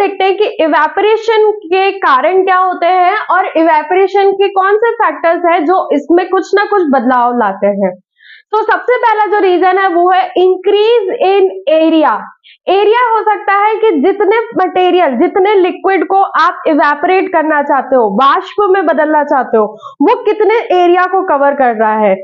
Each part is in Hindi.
देखते हैं कि इवेपोरेशन के कारण क्या होते हैं और इवेपोरेशन के कौन से फैक्टर्स हैं जो इसमें कुछ ना कुछ बदलाव लाते हैं। तो सबसे पहला जो रीजन है वो है इंक्रीज इन एरिया। एरिया हो सकता है कि जितने मटेरियल, जितने लिक्विड को आप इवेपोरेट करना चाहते हो, वाष्प में बदलना चाहते हो, वो कितने एरिया को कवर कर रहा है।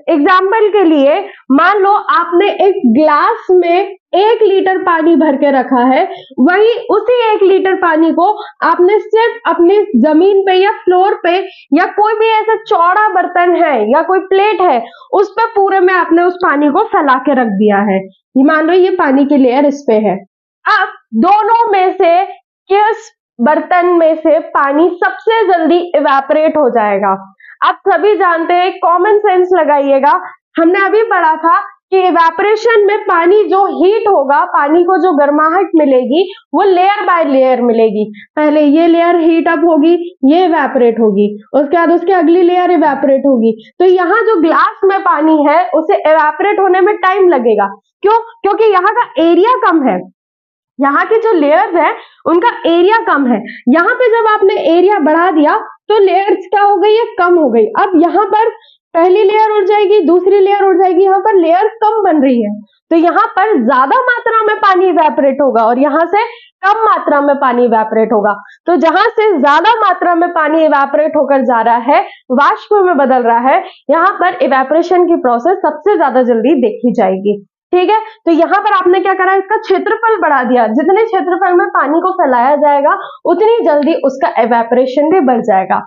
एग्जाम्पल के लिए मान लो आपने एक ग्लास में 1 लीटर पानी भर के रखा है, वही उसी 1 लीटर पानी को आपने सिर्फ अपनी जमीन पे या फ्लोर पे या कोई भी ऐसा चौड़ा बर्तन है या कोई प्लेट है उस पर पूरे में आपने उस पानी को फैला के रख दिया है। मान लो ये पानी की लेयर इस पे है। अब दोनों में से किस बर्तन में से पानी सबसे जल्दी इवेपोरेट हो जाएगा? आप सभी जानते हैं, कॉमन सेंस लगाइएगा। हमने अभी पढ़ा था कि इवेपोरेशन में पानी जो हीट होगा, पानी को जो गर्माहट मिलेगी वो लेयर बाय लेयर मिलेगी। पहले ये लेयर हीट अप होगी, ये इवेपोरेट होगी, उसके बाद उसकी अगली लेयर इवेपोरेट होगी। तो यहाँ जो ग्लास में पानी है उसे इवेपोरेट होने में टाइम लगेगा। क्यों? क्योंकि यहाँ का एरिया कम है, यहाँ के जो लेयर्स हैं उनका एरिया कम है। यहाँ पे जब आपने एरिया बढ़ा दिया तो लेयर्स क्या हो गई है? कम हो गई। अब यहाँ पर पहली लेयर उड़ जाएगी, दूसरी लेयर उड़ जाएगी, यहाँ पर लेयर्स कम बन रही है, तो यहाँ पर ज्यादा मात्रा में पानी इवेपोरेट होगा और यहाँ से कम मात्रा में पानी इवेपोरेट होगा। तो जहां से ज्यादा मात्रा में पानी इवेपोरेट होकर जा रहा है, वाष्प में बदल रहा है, यहाँ पर इवेपोरेशन की प्रोसेस सबसे ज्यादा जल्दी देखी जाएगी। ठीक है, तो यहाँ पर आपने क्या करा? इसका क्षेत्रफल बढ़ा दिया। जितने क्षेत्रफल में पानी को फैलाया जाएगा उतनी जल्दी उसका इवेपोरेशन भी बढ़ जाएगा।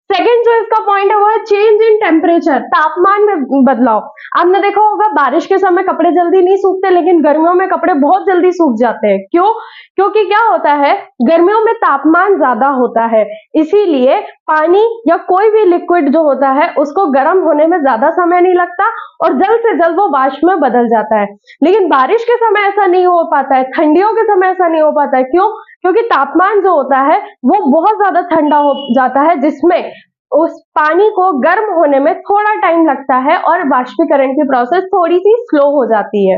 सेकेंड जो इसका पॉइंट है वो है चेंज इन टेम्परेचर, तापमान में बदलाव। आपने देखा होगा बारिश के समय कपड़े जल्दी नहीं सूखते, लेकिन गर्मियों में कपड़े बहुत जल्दी सूख जाते हैं। क्यों? क्योंकि क्या होता है, गर्मियों में तापमान ज्यादा होता है, इसीलिए पानी या कोई भी लिक्विड जो होता है उसको गर्म होने में ज्यादा समय नहीं लगता और जल्द से जल्द वो वाष्प में बदल जाता है। लेकिन बारिश के समय ऐसा नहीं हो पाता है, ठंडियों के समय ऐसा नहीं हो पाता है। क्यों? क्योंकि तापमान जो होता है वो बहुत ज्यादा ठंडा हो जाता है, जिसमें उस पानी को गर्म होने में थोड़ा टाइम लगता है और वाष्पीकरण की प्रोसेस थोड़ी सी स्लो हो जाती है।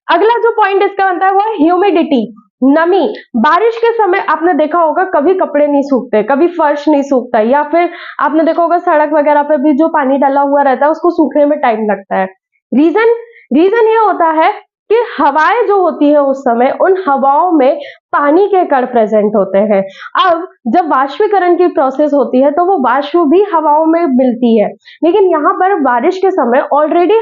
अगला जो पॉइंट इसका बनता है वो है ह्यूमिडिटी, नमी। बारिश के समय आपने देखा होगा कभी कपड़े नहीं सूखते, कभी फर्श नहीं सूखता, या फिर आपने देखा होगा सड़क वगैरह पे भी जो पानी डाला हुआ रहता है उसको सूखने में टाइम लगता है। रीजन ये होता है कि हवाएं जो होती है उस समय, उन हवाओं में पानी के कण प्रेजेंट होते हैं। अब जब वाष्पीकरण की प्रोसेस होती है तो वो वाष्प भी हवाओं में मिलती है, लेकिन यहाँ पर बारिश के समय ऑलरेडी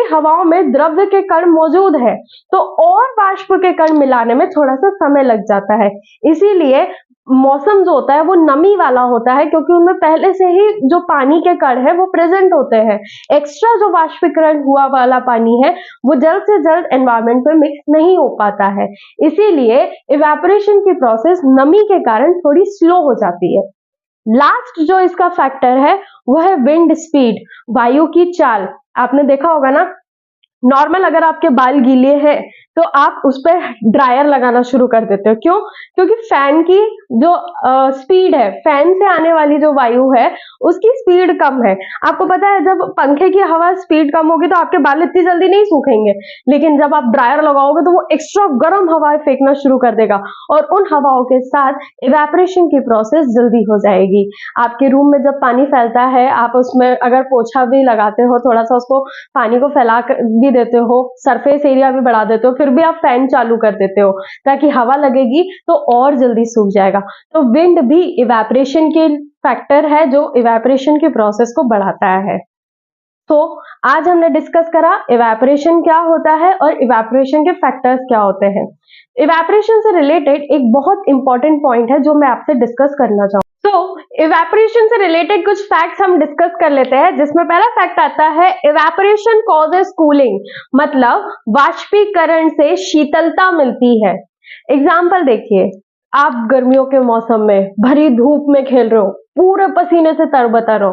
हवाओं में द्रव्य के कण मौजूद है, तो और वाष्प के कण मिलाने में थोड़ा सा समय लग जाता है। इसीलिए मौसम जो होता है वो नमी वाला होता है, क्योंकि उनमें पहले से ही जो पानी के कण है वो प्रेजेंट होते हैं। एक्स्ट्रा जो वाष्पीकरण हुआ वाला पानी है वो जल्द से जल्द एनवायरमेंट में मिक्स नहीं हो पाता है, इसीलिए इवेपोरेशन की प्रोसेस नमी के कारण थोड़ी स्लो हो जाती है। लास्ट जो इसका फैक्टर है वो है विंड स्पीड, वायु की चाल। आपने देखा होगा ना, नॉर्मल अगर आपके बाल गीले हैं तो आप उस पर ड्रायर लगाना शुरू कर देते हो। क्यों? क्योंकि फैन की जो स्पीड है, फैन से आने वाली जो वायु है उसकी स्पीड कम है। आपको पता है जब पंखे की हवा स्पीड कम होगी तो आपके बाल इतनी जल्दी नहीं सूखेंगे, लेकिन जब आप ड्रायर लगाओगे तो वो एक्स्ट्रा गर्म हवाएं फेंकना शुरू कर देगा और उन हवाओं के साथ इवेपोरेशन की प्रोसेस जल्दी हो जाएगी। आपके रूम में जब पानी फैलता है, आप उसमें अगर पोछा भी लगाते हो, थोड़ा सा उसको पानी को फैला भी देते हो, सरफेस एरिया भी बढ़ा देते हो, फिर भी आप फैन चालू कर देते हो ताकि हवा लगेगी तो और जल्दी सूख जाएगा। तो विंड भी इवेपोरेशन के फैक्टर है जो इवेपोरेशन की प्रोसेस को बढ़ाता है। तो आज हमने डिस्कस करा इवेपोरेशन क्या होता है और इवेपोरेशन के फैक्टर्स क्या होते हैं। इवेपोरेशन से रिलेटेड एक बहुत इंपॉर्टेंट पॉइंट है जो मैं आपसे डिस्कस करना चाहूँ। तो इवेपोरेशन से रिलेटेड कुछ फैक्ट्स हम डिस्कस कर लेते हैं, जिसमें पहला फैक्ट आता है इवेपोरेशन कॉजेस कूलिंग, मतलब वाष्पीकरण से शीतलता मिलती है। एग्जाम्पल देखिए, आप गर्मियों के मौसम में भरी धूप में खेल रहे हो, पूरे पसीने से तरबतर हो,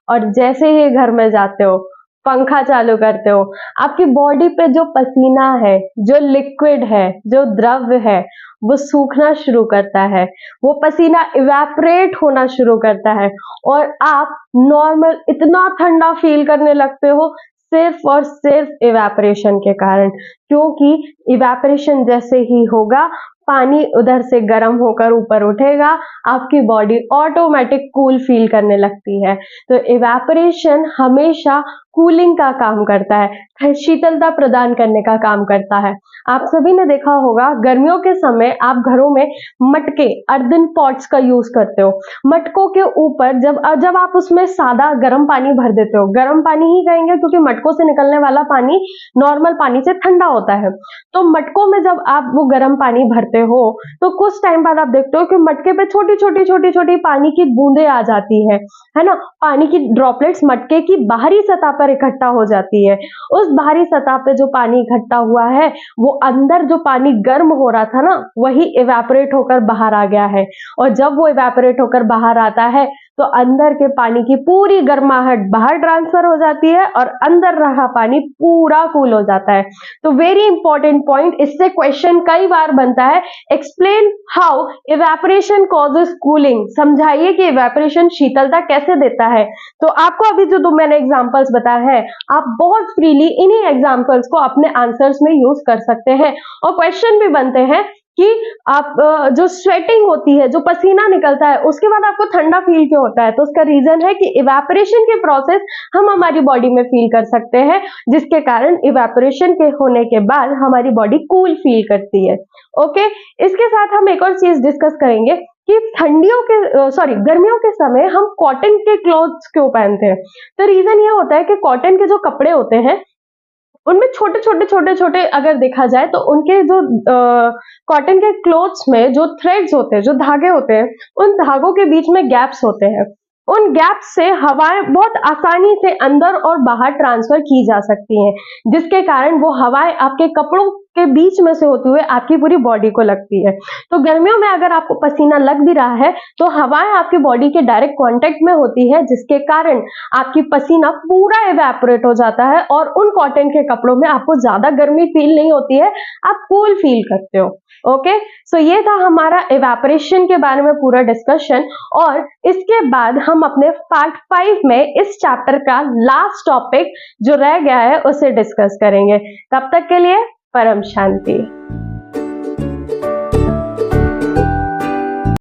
और जैसे ही घर में जाते हो, पंखा चालू करते हो, आपकी बॉडी पे जो पसीना है, जो लिक्विड है, जो द्रव्य है, वो सूखना शुरू करता है, वो पसीना इवेपोरेट होना शुरू करता है और आप नॉर्मल इतना ठंडा फील करने लगते हो, सिर्फ और सिर्फ इवेपोरेशन के कारण, क्योंकि इवेपोरेशन जैसे ही होगा पानी उधर से गर्म होकर ऊपर उठेगा, आपकी बॉडी ऑटोमेटिक कूल फील करने लगती है। तो इवेपोरेशन हमेशा कूलिंग का काम करता है, शीतलता प्रदान करने का काम करता है। आप सभी ने देखा होगा गर्मियों के समय आप घरों में मटके, अर्दन पॉट्स का यूज करते हो। मटकों के ऊपर जब आप उसमें सादा गर्म पानी भर देते हो, गर्म पानी ही कहेंगे क्योंकि मटकों से निकलने वाला पानी नॉर्मल पानी से ठंडा होता है। तो मटकों में जब आप वो गर्म पानी भरते हो तो कुछ टाइम बाद आप देखते हो कि मटके पे छोटी छोटी पानी की बूंदें आ जाती है ना। पानी की ड्रॉपलेट्स मटके की बाहरी सतह पर इकट्ठा हो जाती है। उस बाहरी सतह पे जो पानी इकट्ठा हुआ है वो अंदर जो पानी गर्म हो रहा था ना, वही इवेपोरेट होकर बाहर आ गया है। और जब वो इवेपोरेट होकर बाहर आता है तो अंदर के पानी की पूरी गर्माहट बाहर ट्रांसफर हो जाती है और अंदर रहा पानी पूरा कूल हो जाता है। तो वेरी इंपॉर्टेंट पॉइंट, इससे क्वेश्चन कई बार बनता है, explain how evaporation causes cooling. समझाइए कि इवेपोरेशन शीतलता कैसे देता है। तो आपको अभी जो मैंने एग्जांपल्स बताए हैं, आप बहुत फ्रीली इन्हीं एग्जांपल्स को अपने आंसर्स में यूज कर सकते हैं। और क्वेश्चन भी बनते हैं कि आप जो स्वेटिंग होती है, जो पसीना निकलता है, उसके बाद आपको ठंडा फील क्यों होता है? तो उसका रीजन है कि इवेपोरेशन के प्रोसेस हम हमारी बॉडी में फील कर सकते हैं, जिसके कारण इवेपोरेशन के होने के बाद हमारी बॉडी कूल फील करती है। ओके, इसके साथ हम एक और चीज डिस्कस करेंगे कि गर्मियों के समय हम कॉटन के क्लॉथ्स क्यों पहनते हैं। तो रीजन ये होता है कि कॉटन के जो कपड़े होते हैं उनमें छोटे-छोटे अगर देखा जाए तो उनके जो कॉटन के क्लोथ्स में जो थ्रेड्स होते हैं, जो धागे होते हैं, उन धागों के बीच में गैप्स होते हैं। उन गैप्स से हवाएं बहुत आसानी से अंदर और बाहर ट्रांसफर की जा सकती हैं, जिसके कारण वो हवाएं आपके कपड़ों के बीच में से होते हुए आपकी पूरी बॉडी को लगती है। तो गर्मियों में अगर आपको पसीना लग भी रहा है तो हवाएं आपकी बॉडी के डायरेक्ट कांटेक्ट में होती है, जिसके कारण आपकी पसीना पूरा इवेपोरेट हो जाता है और उन कॉटन के कपड़ों में आपको ज्यादा गर्मी फील नहीं होती है, आप कूल फील करते हो। ओके, सो ये था हमारा इवेपोरेशन के बारे में पूरा डिस्कशन। और इसके बाद हम अपने पार्ट 5 में इस चैप्टर का लास्ट टॉपिक जो रह गया है उसे डिस्कस करेंगे। तब तक के लिए परम शांति।